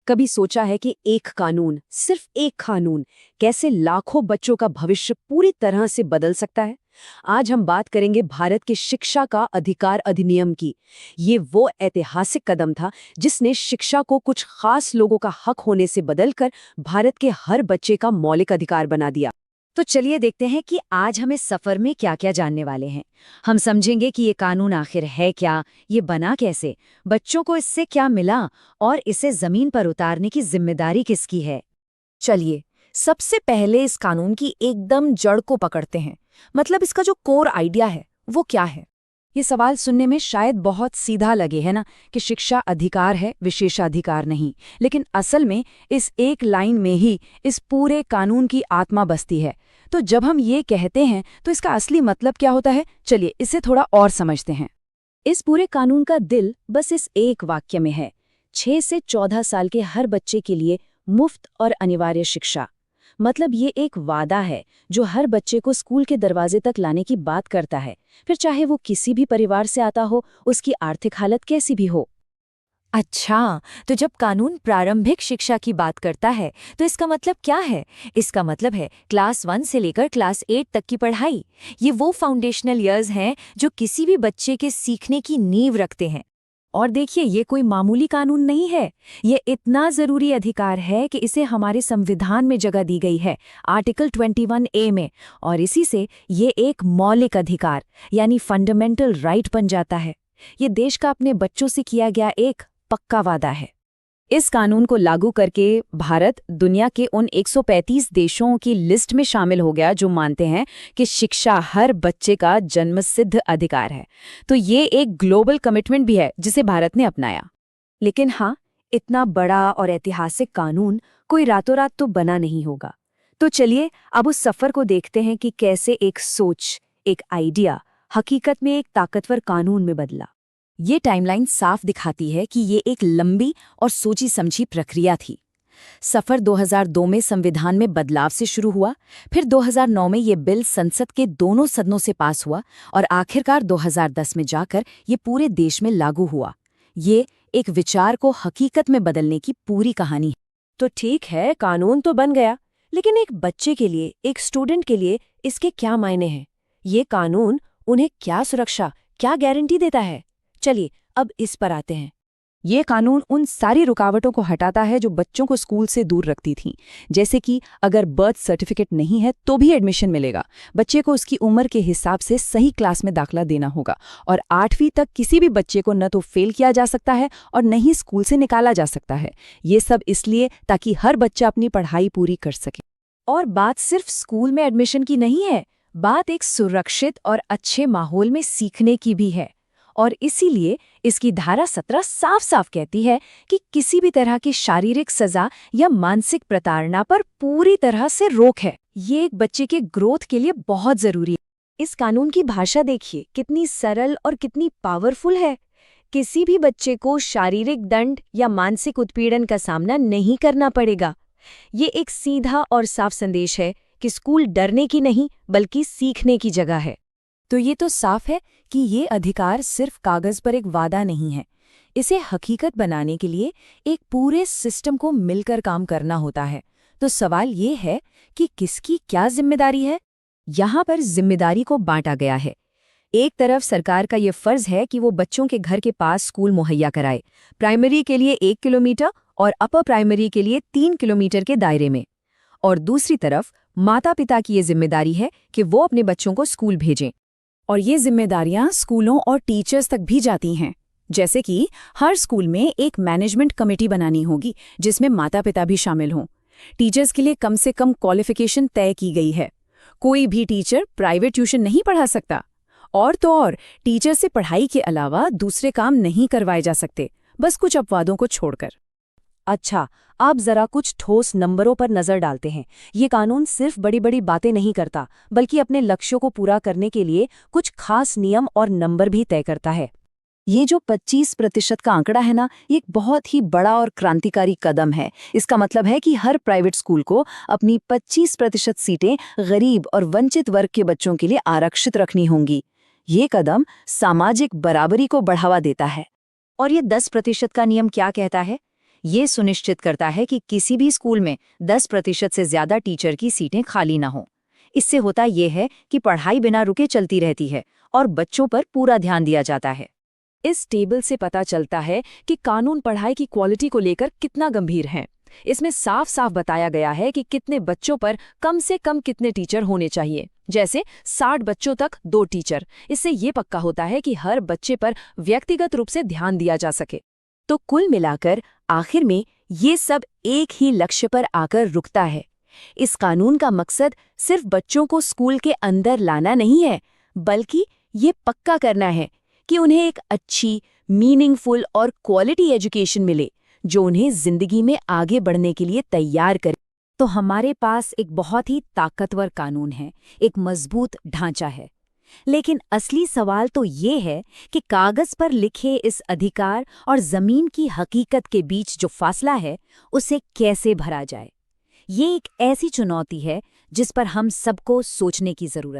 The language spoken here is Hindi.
कभी सोचा है कि एक कानून, सिर्फ एक कानून, कैसे लाखों बच्चों का भविष्य पूरी तरह से बदल सकता है? आज हम बात करेंगे भारत के शिक्षा का अधिकार अधिनियम की। ये वो ऐतिहासिक कदम था जिसने शिक्षा को कुछ खास लोगों का हक होने से बदलकर भारत के हर बच्चे का मौलिक अधिकार बना दिया। तो चलिए देखते हैं कि आज हम इस सफर में क्या क्या जानने वाले हैं। हम समझेंगे कि ये कानून आखिर है क्या, ये बना कैसे, बच्चों को इससे क्या मिला और इसे जमीन पर उतारने की जिम्मेदारी किसकी है। चलिए, सबसे पहले इस कानून की एकदम जड़ को पकड़ते हैं। मतलब इसका जो कोर आइडिया है वो क्या है। ये सवाल सुनने में शायद बहुत सीधा लगे, है ना, कि शिक्षा अधिकार है, विशेषाधिकार नहीं। लेकिन असल में इस एक लाइन में ही इस पूरे कानून की आत्मा बसती है। तो जब हम ये कहते हैं तो इसका असली मतलब क्या होता है, चलिए इसे थोड़ा और समझते हैं। इस पूरे कानून का दिल बस इस एक वाक्य में है, 6 से 14 साल के हर बच्चे के लिए मुफ्त और अनिवार्य शिक्षा। मतलब ये एक वादा है जो हर बच्चे को स्कूल के दरवाजे तक लाने की बात करता है, फिर चाहे वो किसी भी परिवार से आता हो, उसकी आर्थिक हालत कैसी भी हो। अच्छा, तो जब कानून प्रारंभिक शिक्षा की बात करता है तो इसका मतलब क्या है? इसका मतलब है क्लास 1 से लेकर क्लास 8 तक की पढ़ाई। ये वो फाउंडेशनल ईयर्स हैं जो किसी भी बच्चे के सीखने की नींव रखते हैं। और देखिए, ये कोई मामूली कानून नहीं है, ये इतना जरूरी अधिकार है कि इसे हमारे संविधान में जगह दी गई है, आर्टिकल 21A में। और इसी से ये एक मौलिक अधिकार यानी फंडामेंटल राइट बन जाता है। ये देश का अपने बच्चों से किया गया एक पक्का वादा है। इस कानून को लागू करके भारत दुनिया के उन 135 देशों की लिस्ट में शामिल हो गया जो मानते हैं कि शिक्षा हर बच्चे का जन्मसिद्ध अधिकार है। तो ये एक ग्लोबल कमिटमेंट भी है जिसे भारत ने अपनाया। लेकिन हाँ, इतना बड़ा और ऐतिहासिक कानून कोई रातों रात तो बना नहीं होगा। तो चलिए अब उस सफर को देखते हैं कि कैसे एक सोच, एक आइडिया हकीकत में एक ताकतवर कानून में बदला। ये टाइमलाइन साफ दिखाती है कि ये एक लंबी और सोची समझी प्रक्रिया थी। सफर 2002 में संविधान में बदलाव से शुरू हुआ, फिर 2009 में ये बिल संसद के दोनों सदनों से पास हुआ और आखिरकार 2010 में जाकर ये पूरे देश में लागू हुआ। ये एक विचार को हकीकत में बदलने की पूरी कहानी है। तो ठीक है, कानून तो बन गया, लेकिन एक बच्चे के लिए, एक स्टूडेंट के लिए इसके क्या मायने हैं? ये कानून उन्हें क्या सुरक्षा, क्या गारंटी देता है? चलिए अब इस पर आते हैं। ये कानून उन सारी रुकावटों को हटाता है जो बच्चों को स्कूल से दूर रखती थीं। जैसे कि अगर बर्थ सर्टिफिकेट नहीं है तो भी एडमिशन मिलेगा, बच्चे को उसकी उम्र के हिसाब से सही क्लास में दाखला देना होगा, और 8वीं तक किसी भी बच्चे को न तो फेल किया जा सकता है और न ही स्कूल से निकाला जा सकता है। ये सब इसलिए ताकि हर बच्चा अपनी पढ़ाई पूरी कर सके। और बात सिर्फ स्कूल में एडमिशन की नहीं है, बात एक सुरक्षित और अच्छे माहौल में सीखने की भी है। और इसीलिए इसकी धारा 17 साफ साफ कहती है कि किसी भी तरह की शारीरिक सजा या मानसिक प्रताड़ना पर पूरी तरह से रोक है। ये एक बच्चे के ग्रोथ के लिए बहुत जरूरी है। इस कानून की भाषा देखिए, कितनी सरल और कितनी पावरफुल है। किसी भी बच्चे को शारीरिक दंड या मानसिक उत्पीड़न का सामना नहीं करना पड़ेगा। ये एक सीधा और साफ संदेश है कि स्कूल डरने की नहीं बल्कि सीखने की जगह है। तो ये तो साफ है कि ये अधिकार सिर्फ कागज पर एक वादा नहीं है। इसे हकीकत बनाने के लिए एक पूरे सिस्टम को मिलकर काम करना होता है। तो सवाल ये है कि किसकी क्या जिम्मेदारी है? यहाँ पर जिम्मेदारी को बांटा गया है। एक तरफ सरकार का ये फर्ज है कि वो बच्चों के घर के पास स्कूल मुहैया कराए, प्राइमरी के लिए 1 किलोमीटर और अपर प्राइमरी के लिए 3 किलोमीटर के दायरे में। और दूसरी तरफ माता पिता की ये जिम्मेदारी है कि वो अपने बच्चों को स्कूल भेजें। और ये जिम्मेदारियां स्कूलों और टीचर्स तक भी जाती हैं। जैसे कि हर स्कूल में एक मैनेजमेंट कमेटी बनानी होगी जिसमें माता पिता भी शामिल हों। टीचर्स के लिए कम से कम क्वालिफिकेशन तय की गई है। कोई भी टीचर प्राइवेट ट्यूशन नहीं पढ़ा सकता। और तो और टीचर से पढ़ाई के अलावा दूसरे काम नहीं करवाए जा सकते, बस कुछ अपवादों को छोड़कर। अच्छा, आप जरा कुछ ठोस नंबरों पर नजर डालते हैं। ये कानून सिर्फ बड़ी बड़ी बातें नहीं करता, बल्कि अपने लक्ष्यों को पूरा करने के लिए कुछ खास नियम और नंबर भी तय करता है। ये जो 25% का आंकड़ा है ना, ये एक बहुत ही बड़ा और क्रांतिकारी कदम है। इसका मतलब है कि हर प्राइवेट स्कूल को अपनी 25% सीटें गरीब और वंचित वर्ग के बच्चों के लिए आरक्षित रखनी होंगी। ये कदम सामाजिक बराबरी को बढ़ावा देता है। और ये 10% का नियम क्या कहता है? ये सुनिश्चित करता है कि किसी भी स्कूल में 10% से ज्यादा टीचर की सीटें खाली ना हों। इससे होता ये है कि पढ़ाई बिना रुके चलती रहती है और बच्चों पर पूरा ध्यान दिया जाता है। इस टेबल से पता चलता है कि कानून पढ़ाई की क्वालिटी को लेकर कितना गंभीर है। इसमें साफ साफ बताया गया है कि कितने बच्चों पर कम से कम कितने टीचर होने चाहिए, जैसे 60 बच्चों तक 2 टीचर। इससे ये पक्का होता है कि हर बच्चे पर व्यक्तिगत रूप से ध्यान दिया जा सके। तो कुल मिलाकर आखिर में ये सब एक ही लक्ष्य पर आकर रुकता है। इस कानून का मकसद सिर्फ बच्चों को स्कूल के अंदर लाना नहीं है, बल्कि ये पक्का करना है कि उन्हें एक अच्छी, मीनिंगफुल और क्वालिटी एजुकेशन मिले, जो उन्हें जिंदगी में आगे बढ़ने के लिए तैयार करे। तो हमारे पास एक बहुत ही ताकतवर कानून है, एक मजबूत ढांचा है। लेकिन असली सवाल तो ये है कि कागज पर लिखे इस अधिकार और जमीन की हकीकत के बीच जो फासला है, उसे कैसे भरा जाए। ये एक ऐसी चुनौती है जिस पर हम सबको सोचने की जरूरत है।